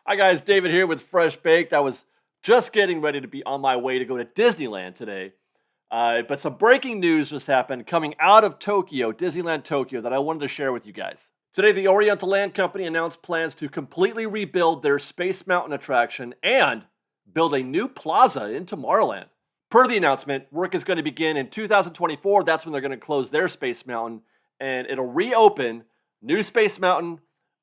Hi guys, David here with Fresh Baked. I was just getting ready to be on my way to go to Disneyland today. But some breaking news just happened coming out of Tokyo, Disneyland Tokyo, that I wanted to share with you guys. Today, the Oriental Land Company announced plans to completely rebuild their Space Mountain attraction and build a new plaza in Tomorrowland. Per the announcement, work is going to begin in 2024. That's when they're going to close their Space Mountain, and it'll reopen new Space Mountain,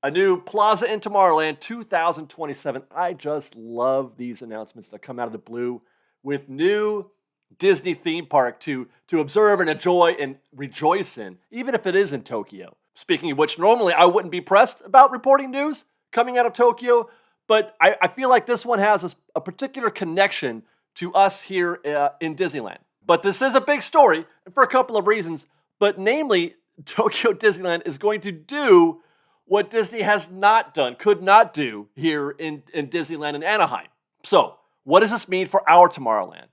a new plaza in Tomorrowland, 2027. I just love these announcements that come out of the blue with new Disney theme park to observe and enjoy and rejoice in, even if it is in Tokyo. Speaking of which, normally I wouldn't be pressed about reporting news coming out of Tokyo, but I feel like this one has a particular connection to us here in Disneyland. But this is a big story for a couple of reasons, but namely, Tokyo Disneyland is going to do what Disney has not done, could not do here in Disneyland in Anaheim. So, what does this mean for our Tomorrowland?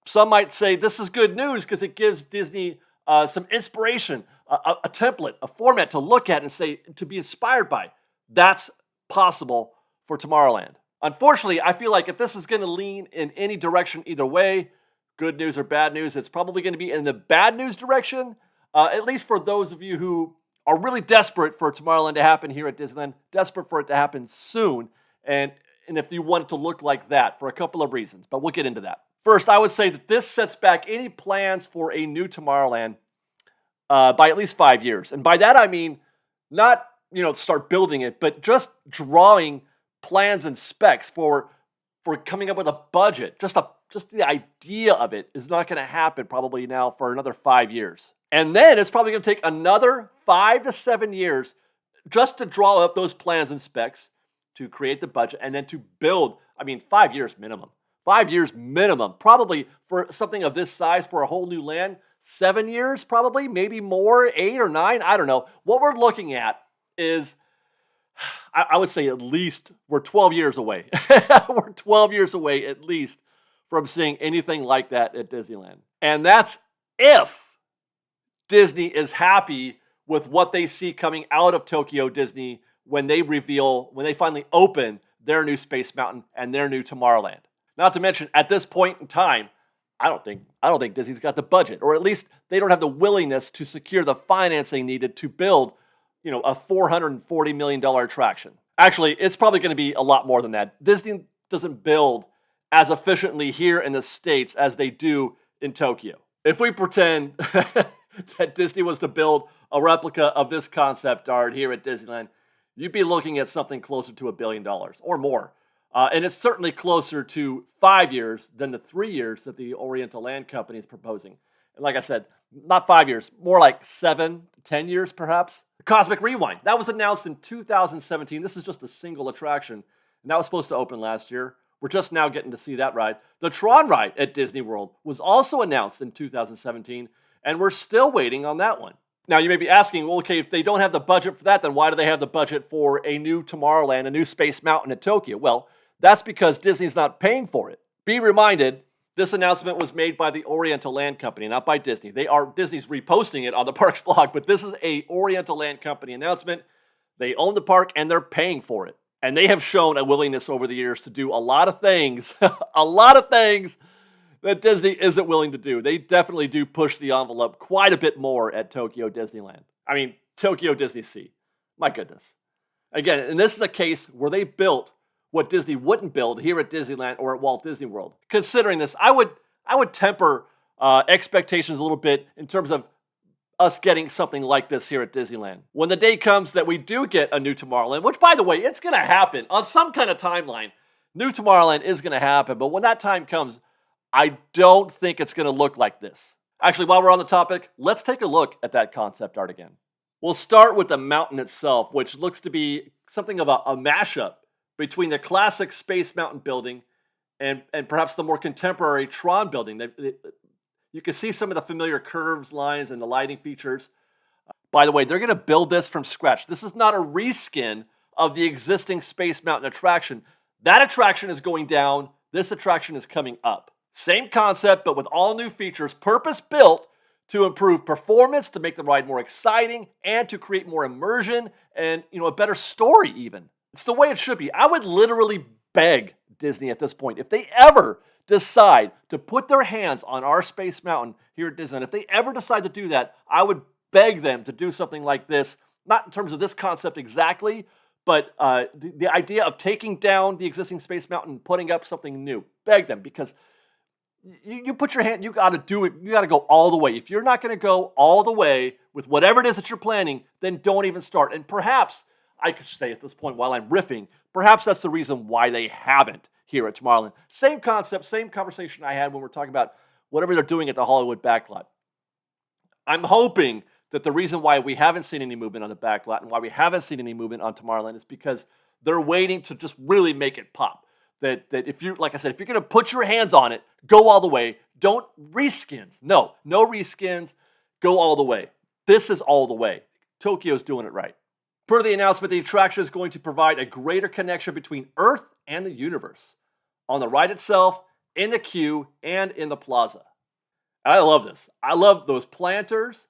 Some might say this is good news because it gives Disney some inspiration, a template, a format to look at and say, to be inspired by. That's possible for Tomorrowland. Unfortunately, I feel like if this is going to lean in any direction either way, good news or bad news, it's probably going to be in the bad news direction, at least for those of you who are really desperate for Tomorrowland to happen here at Disneyland, desperate for it to happen soon, and if you want it to look like that for a couple of reasons, but we'll get into that. First, I would say that this sets back any plans for a new Tomorrowland by at least 5 years. And by that, I mean not, start building it, but just drawing plans and specs for coming up with a budget. Just the idea of it is not going to happen probably now for another 5 years. And then it's probably going to take another 5 to 7 years just to draw up those plans and specs, to create the budget, and then to build. 5 years minimum. 5 years minimum. Probably for something of this size for a whole new land, 7 years probably, maybe more, 8 or 9, I don't know. What we're looking at is, I would say at least we're 12 years away. We're 12 years away at least from seeing anything like that at Disneyland. And that's if Disney is happy with what they see coming out of Tokyo Disney when they finally open their new Space Mountain and their new Tomorrowland. Not to mention, at this point in time, I don't think Disney's got the budget, or at least they don't have the willingness to secure the financing needed to build, a $440 million attraction. Actually, it's probably going to be a lot more than that. Disney doesn't build as efficiently here in the States as they do in Tokyo. If we pretend that Disney was to build a replica of this concept art here at Disneyland, you'd be looking at something closer to $1 billion or more. And it's certainly closer to 5 years than the 3 years that the Oriental Land Company is proposing. And like I said, not 5 years, more like 7, 10 years perhaps. The Cosmic Rewind, that was announced in 2017. This is just a single attraction, and that was supposed to open last year. We're just now getting to see that ride. The Tron ride at Disney World was also announced in 2017, and we're still waiting on that one. Now, you may be asking, well, okay, if they don't have the budget for that, then why do they have the budget for a new Tomorrowland, a new Space Mountain at Tokyo? Well, that's because Disney's not paying for it. Be reminded, this announcement was made by the Oriental Land Company, not by Disney. Disney's reposting it on the park's blog, but this is a Oriental Land Company announcement. They own the park and they're paying for it. And they have shown a willingness over the years to do a lot of things, a lot of things that Disney isn't willing to do. They definitely do push the envelope quite a bit more at Tokyo Disneyland. Tokyo Disney Sea. My goodness. Again, and this is a case where they built what Disney wouldn't build here at Disneyland or at Walt Disney World. Considering this, I would temper expectations a little bit in terms of us getting something like this here at Disneyland. When the day comes that we do get a new Tomorrowland, which, by the way, it's going to happen on some kind of timeline. New Tomorrowland is going to happen, but when that time comes, I don't think it's going to look like this. Actually, while we're on the topic, let's take a look at that concept art again. We'll start with the mountain itself, which looks to be something of a mashup between the classic Space Mountain building and perhaps the more contemporary Tron building. You can see some of the familiar curves, lines, and the lighting features. By the way, they're going to build this from scratch. This is not a reskin of the existing Space Mountain attraction. That attraction is going down. This attraction is coming up. Same concept, but with all new features, purpose-built to improve performance, to make the ride more exciting, and to create more immersion and, a better story even. It's the way it should be. I would literally beg Disney at this point, if they ever decide to put their hands on our Space Mountain here at Disneyland, if they ever decide to do that, I would beg them to do something like this, not in terms of this concept exactly, but the idea of taking down the existing Space Mountain and putting up something new. Beg them, because you put your hand, you got to do it. You got to go all the way. If you're not going to go all the way with whatever it is that you're planning, then don't even start. And perhaps I could say at this point while I'm riffing, perhaps that's the reason why they haven't here at Tomorrowland. Same concept, same conversation I had when we're talking about whatever they're doing at the Hollywood backlot. I'm hoping that the reason why we haven't seen any movement on the backlot and why we haven't seen any movement on Tomorrowland is because they're waiting to just really make it pop. That if you, like I said, if you're going to put your hands on it, go all the way. Don't reskins. No reskins. Go all the way. This is all the way. Tokyo's doing it right. Per the announcement, the attraction is going to provide a greater connection between Earth and the universe on the ride itself, in the queue, and in the plaza. I love this. I love those planters,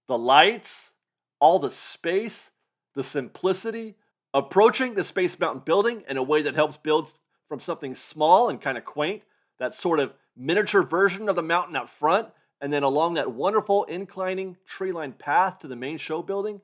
the lights, all the space, the simplicity, approaching the Space Mountain building in a way that helps build from something small and kind of quaint, that sort of miniature version of the mountain out front, and then along that wonderful inclining tree-lined path to the main show building.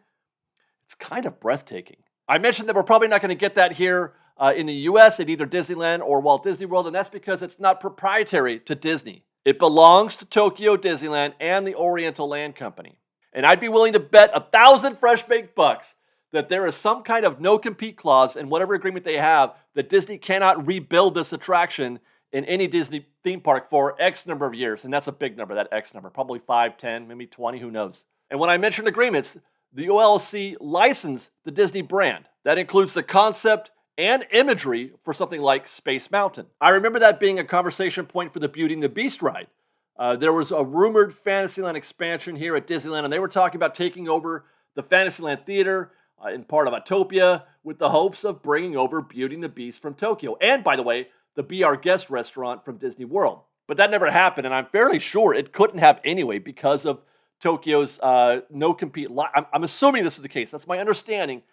It's kind of breathtaking. I mentioned that we're probably not going to get that here in the US at either Disneyland or Walt Disney World, and that's because it's not proprietary to Disney. It belongs to Tokyo Disneyland and the Oriental Land Company. And I'd be willing to bet 1,000 fresh baked bucks that there is some kind of no-compete clause in whatever agreement they have that Disney cannot rebuild this attraction in any Disney theme park for X number of years. And that's a big number, that X number. Probably 5, 10, maybe 20, who knows. And when I mentioned agreements, the OLC licensed the Disney brand. That includes the concept and imagery for something like Space Mountain. I remember that being a conversation point for the Beauty and the Beast ride. There was a rumored Fantasyland expansion here at Disneyland, and they were talking about taking over the Fantasyland Theater in part of Autopia with the hopes of bringing over Beauty and the Beast from Tokyo. And, by the way, the Be Our Guest restaurant from Disney World. But that never happened, and I'm fairly sure it couldn't have anyway because of Tokyo's no-compete. I'm assuming this is the case. That's my understanding,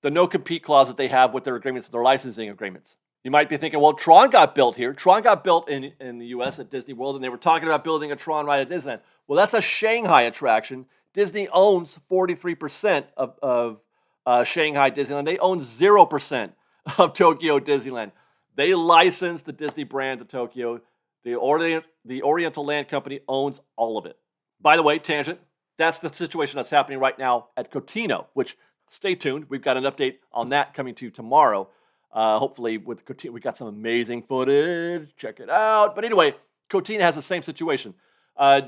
the no-compete clause that they have with their agreements, their licensing agreements. You might be thinking, well, Tron got built here. Tron got built in the U.S. at Disney World, and they were talking about building a Tron ride at Disneyland. Well, that's a Shanghai attraction. Disney owns 43% of Shanghai Disneyland. They own 0% of Tokyo Disneyland. They license the Disney brand to Tokyo. The Oriental Land Company owns all of it. By the way, tangent, that's the situation that's happening right now at Cotino, which, stay tuned. We've got an update on that coming to you tomorrow. Hopefully, with Cotino, we got some amazing footage. Check it out. But anyway, Cotino has the same situation.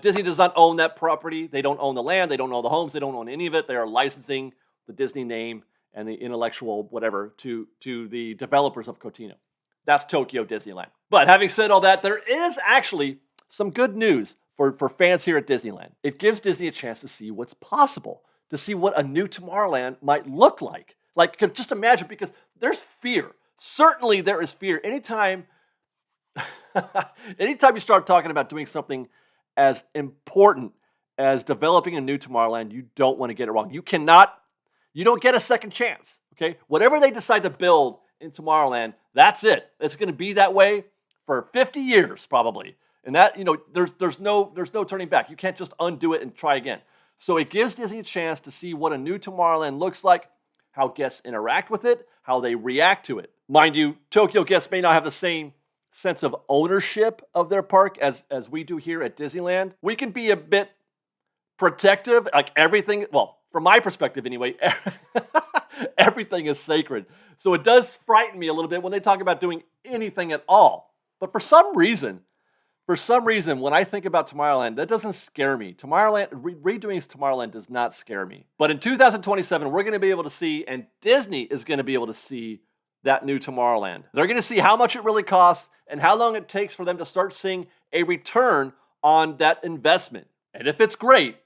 Disney does not own that property. They don't own the land. They don't own the homes. They don't own any of it. They are licensing the Disney name and the intellectual whatever to the developers of Cotino. That's Tokyo Disneyland. But having said all that, there is actually some good news for fans here at Disneyland. It gives Disney a chance to see what's possible, to see what a new Tomorrowland might look like. Like, just imagine, because there's fear. Certainly there is fear. Anytime you start talking about doing something as important as developing a new Tomorrowland, you don't want to get it wrong. You don't get a second chance, okay? Whatever they decide to build in Tomorrowland, that's it. It's going to be that way for 50 years probably. And that, there's no turning back. You can't just undo it and try again. So it gives Disney a chance to see what a new Tomorrowland looks like, how guests interact with it, how they react to it. Mind you, Tokyo guests may not have the same sense of ownership of their park as we do here at Disneyland. We can be a bit protective, like everything, well, from my perspective anyway, everything is sacred. So it does frighten me a little bit when they talk about doing anything at all. But for some reason, when I think about Tomorrowland, that doesn't scare me. Redoing Tomorrowland does not scare me. But in 2027, we're going to be able to see, and Disney is going to be able to see, that new Tomorrowland. They're going to see how much it really costs and how long it takes for them to start seeing a return on that investment. And if it's great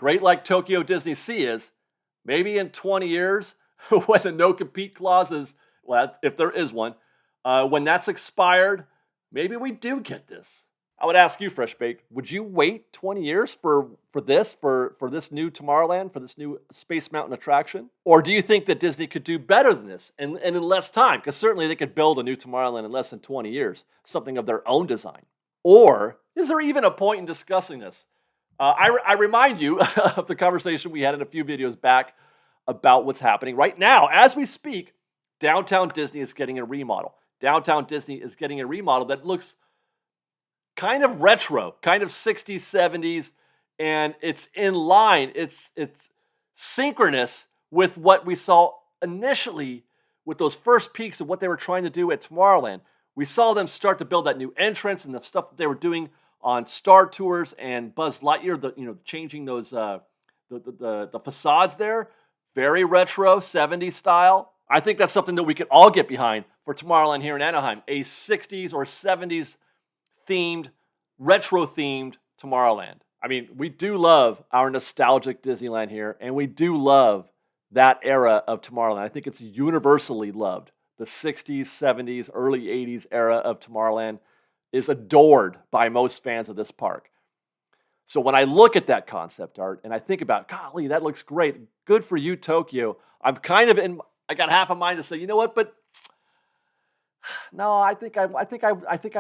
like Tokyo Disney Sea is, maybe in 20 years, when the no-compete clause is, well, if there is one, when that's expired, maybe we do get this. I would ask you, Fresh Baked, would you wait 20 years for this new Tomorrowland, for this new Space Mountain attraction? Or do you think that Disney could do better than this and in less time? Because certainly they could build a new Tomorrowland in less than 20 years, something of their own design. Or is there even a point in discussing this? I remind you of the conversation we had in a few videos back about what's happening right now. As we speak, Downtown Disney is getting a remodel. Downtown Disney is getting a remodel that looks kind of retro, kind of 60s, 70s, and it's in line. It's synchronous with what we saw initially with those first peaks of what they were trying to do at Tomorrowland. We saw them start to build that new entrance and the stuff that they were doing on Star Tours and Buzz Lightyear, changing those the facades there, very retro 70s style. I think that's something that we can all get behind for Tomorrowland here in Anaheim, a 60s or 70s themed, retro themed Tomorrowland. I mean, we do love our nostalgic Disneyland here, and we do love that era of Tomorrowland. I think it's universally loved. The 60s, 70s, early 80s era of Tomorrowland is adored by most fans of this park. So when I look at that concept art and I think about, golly, that looks great. Good for you, Tokyo. I got half a mind to say, you know what, but no, I think I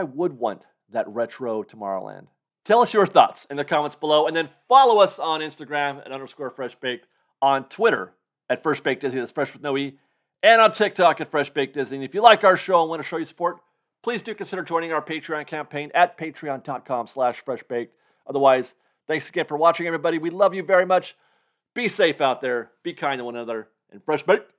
would want that retro Tomorrowland. Tell us your thoughts in the comments below, and then follow us on Instagram at _FreshBaked, on Twitter at FreshBakedDisney, that's Fresh with no E, and on TikTok at FreshBakedDisney. And if you like our show and want to show your support, please do consider joining our Patreon campaign at patreon.com/freshbaked. Otherwise, thanks again for watching, everybody. We love you very much. Be safe out there. Be kind to one another. And Fresh Baked